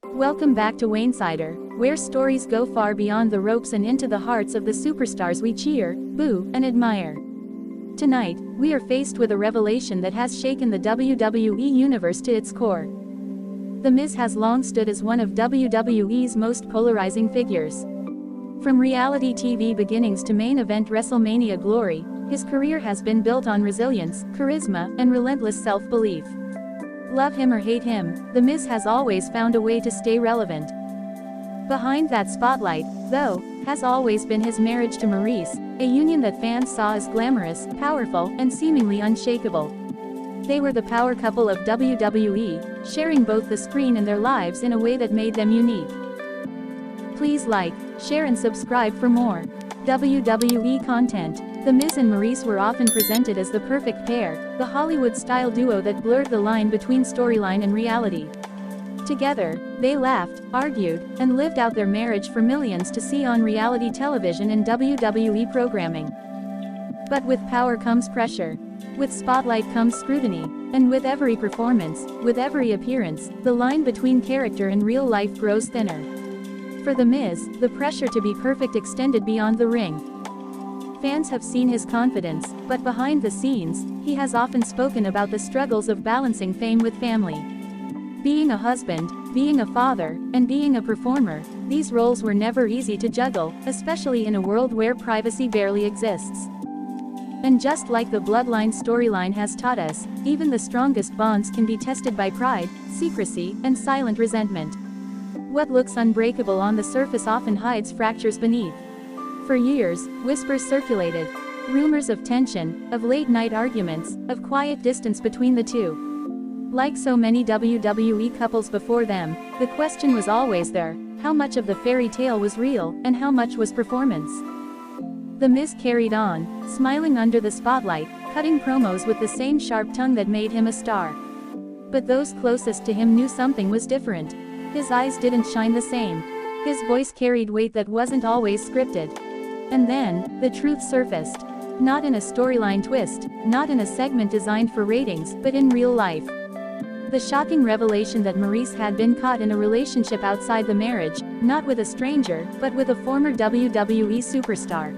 Welcome back to Wainsider, where stories go far beyond the ropes and into the hearts of the superstars we cheer, boo, and admire. Tonight, we are faced with a revelation that has shaken the WWE universe to its core. The Miz has long stood as one of WWE's most polarizing figures. From reality TV beginnings to main event WrestleMania glory, his career has been built on resilience, charisma, and relentless self-belief. Love him or hate him, The Miz has always found a way to stay relevant. Behind that spotlight, though, has always been his marriage to Maryse, a union that fans saw as glamorous, powerful, and seemingly unshakable. They were the power couple of WWE, sharing both the screen and their lives in a way that made them unique. Please like, share and subscribe for more WWE content. The Miz and Maryse were often presented as the perfect pair, the Hollywood-style duo that blurred the line between storyline and reality. Together, they laughed, argued, and lived out their marriage for millions to see on reality television and WWE programming. But with power comes pressure. With spotlight comes scrutiny. And with every performance, with every appearance, the line between character and real life grows thinner. For The Miz, the pressure to be perfect extended beyond the ring. Fans have seen his confidence, but behind the scenes, he has often spoken about the struggles of balancing fame with family. Being a husband, being a father, and being a performer, these roles were never easy to juggle, especially in a world where privacy barely exists. And just like the Bloodline storyline has taught us, even the strongest bonds can be tested by pride, secrecy, and silent resentment. What looks unbreakable on the surface often hides fractures beneath. For years, whispers circulated. Rumors of tension, of late-night arguments, of quiet distance between the two. Like so many WWE couples before them, the question was always there: how much of the fairy tale was real, and how much was performance? The Miz carried on, smiling under the spotlight, cutting promos with the same sharp tongue that made him a star. But those closest to him knew something was different. His eyes didn't shine the same. His voice carried weight that wasn't always scripted. And then, the truth surfaced. Not in a storyline twist, not in a segment designed for ratings, but in real life. The shocking revelation that Maryse had been caught in a relationship outside the marriage, not with a stranger, but with a former WWE superstar.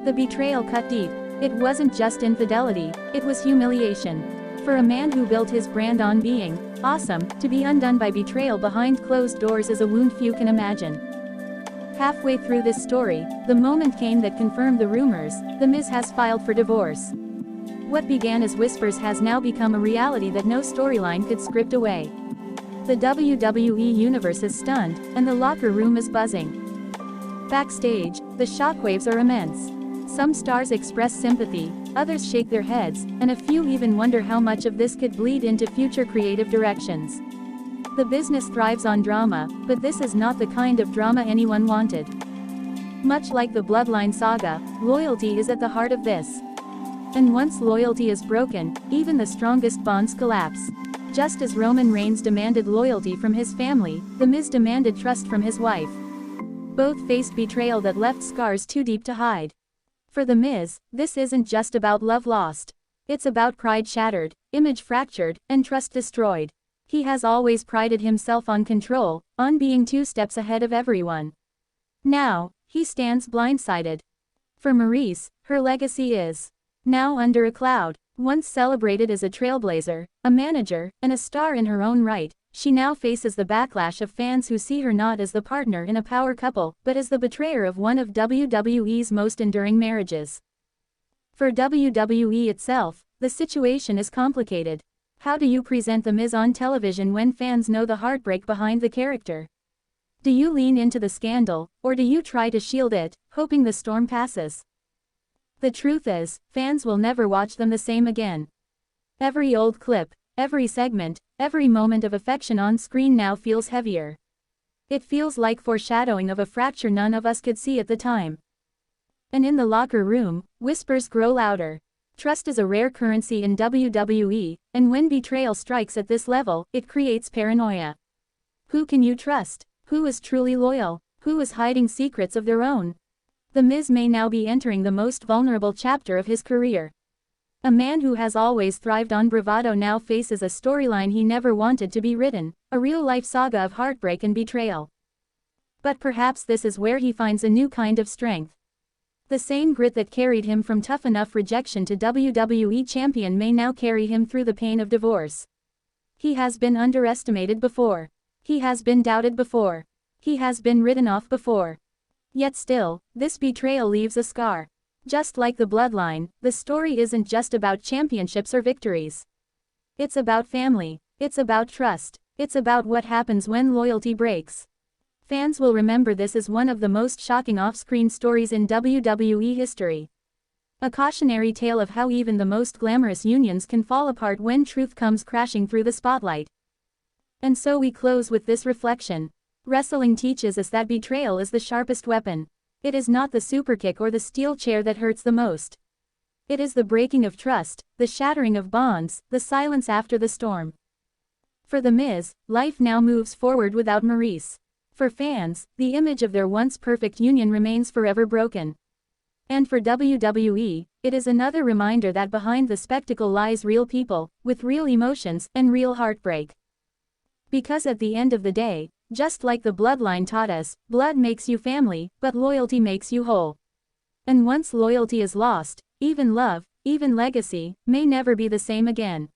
The betrayal cut deep. It wasn't just infidelity, it was humiliation. For a man who built his brand on being awesome, to be undone by betrayal behind closed doors is a wound few can imagine. Halfway through this story, the moment came that confirmed the rumors: The Miz has filed for divorce. What began as whispers has now become a reality that no storyline could script away. The WWE universe is stunned, and the locker room is buzzing. Backstage, the shockwaves are immense. Some stars express sympathy, others shake their heads, and a few even wonder how much of this could bleed into future creative directions. The business thrives on drama, but this is not the kind of drama anyone wanted. Much like the Bloodline saga, loyalty is at the heart of this. And once loyalty is broken, even the strongest bonds collapse. Just as Roman Reigns demanded loyalty from his family, The Miz demanded trust from his wife. Both faced betrayal that left scars too deep to hide. For The Miz, this isn't just about love lost. It's about pride shattered, image fractured, and trust destroyed. He has always prided himself on control, on being 2 steps ahead of everyone. Now, he stands blindsided. For Maryse, her legacy is now under a cloud. Once celebrated as a trailblazer, a manager, and a star in her own right, she now faces the backlash of fans who see her not as the partner in a power couple, but as the betrayer of one of WWE's most enduring marriages. For WWE itself, the situation is complicated. How do you present The Miz on television when fans know the heartbreak behind the character? Do you lean into the scandal, or do you try to shield it, hoping the storm passes? The truth is, fans will never watch them the same again. Every old clip, every segment, every moment of affection on screen now feels heavier. It feels like foreshadowing of a fracture none of us could see at the time. And in the locker room, whispers grow louder. Trust is a rare currency in WWE, and when betrayal strikes at this level, it creates paranoia. Who can you trust? Who is truly loyal? Who is hiding secrets of their own? The Miz may now be entering the most vulnerable chapter of his career. A man who has always thrived on bravado now faces a storyline he never wanted to be written, A real-life saga of heartbreak and betrayal. But perhaps this is where he finds a new kind of strength. The same grit that carried him from Tough Enough rejection to WWE champion may now carry him through the pain of divorce. He has been underestimated before. He has been doubted before. He has been written off before. Yet still, this betrayal leaves a scar. Just like the bloodline, the story isn't just about championships or victories. It's about family. It's about trust. It's about what happens when loyalty breaks. Fans will remember this as one of the most shocking off-screen stories in WWE history. A cautionary tale of how even the most glamorous unions can fall apart when truth comes crashing through the spotlight. And so we close with this reflection. Wrestling teaches us that betrayal is the sharpest weapon. It is not the superkick or the steel chair that hurts the most. It is the breaking of trust, the shattering of bonds, the silence after the storm. For The Miz, life now moves forward without Maurice. For fans, the image of their once perfect union remains forever broken. And for WWE, it is another reminder that behind the spectacle lies real people, with real emotions, and real heartbreak. Because at the end of the day, just like the bloodline taught us, blood makes you family, but loyalty makes you whole. And once loyalty is lost, even love, even legacy, may never be the same again.